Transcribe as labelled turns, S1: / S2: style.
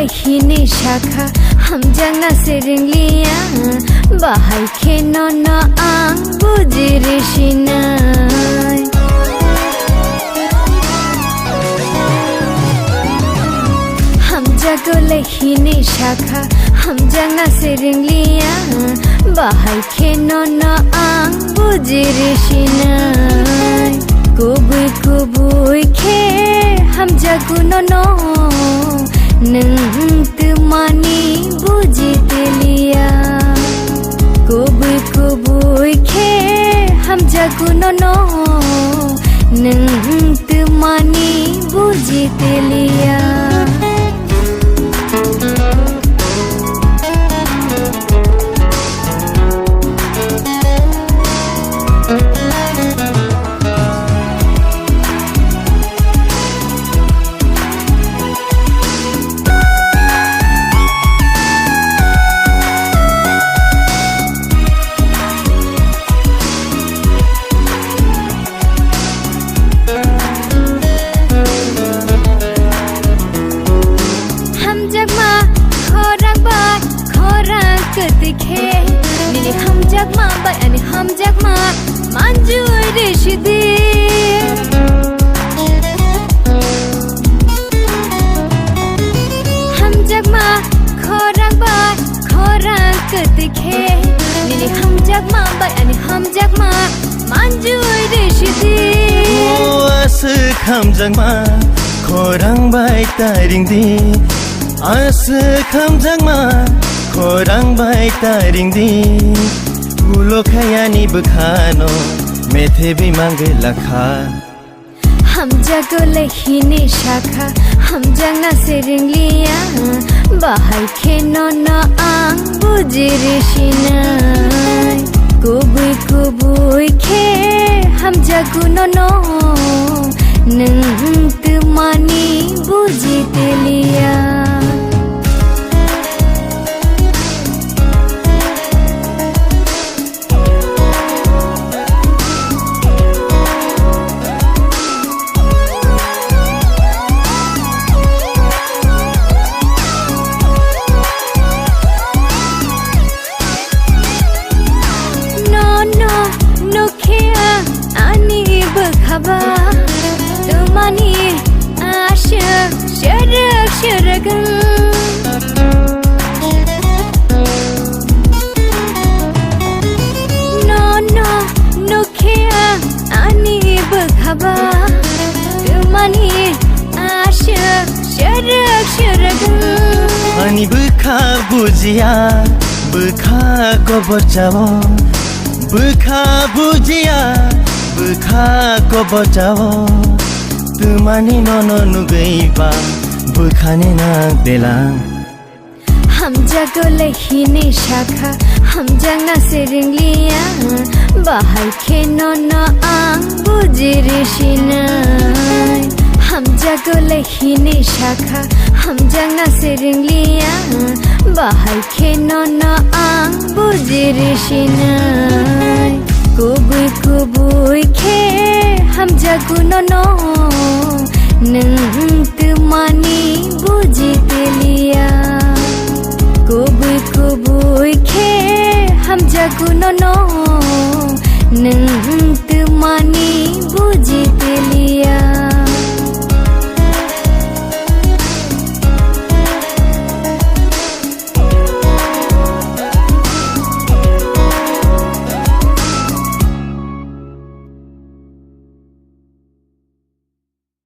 S1: lehini shakha hamjangna seringlia bahai khenono ang bujirishinai hamjago lehini shakha hamjangna seringlia bahai khenono ang bujirishinai kubui kubui khe hamjago nono nung temani bujitelia kubui kubui khe hamjago nono nung temani bujitelia दिखे निने हम जग मा bye अनि हम जग मा मांजु रेशिदे हम जग मा खोरांग bye खोरांग दिखे निने हम जग मा बाय अनि हम जग मा मांजु रेशिदे
S2: ओ आस हम जग मा खोरांग बाय तारिंग दे आस हम जग मा Korang baik taring di Ulo kayani bekhano Methe bimang gelakha
S1: Hamjago lehini shakha Hamjangna seringlia Bahai khenono ang bujirishinai Kubui kubui khe Hamjago nono Nung temani bujitelia Temani asyik syarak-syarakan Nono nukia ani berkhabar Temani asyik syarak-syarakan
S2: Ani bekha bujia Bekha gobar jawo Bekha bujia Bekha gobar jawo Temani nono nugaiba Bekhane nak belang
S1: Hamjago lehini shakha Hamjangna seringlia Bahai khenono ang bujirishinai Hamjago lehini shakha Hamjangna seringlia Bahai khenono ang bujirishinai Kubui kubui khe hamjago nono Nung temani bujitelia Kubui kubui khe hamjago nono Nung temani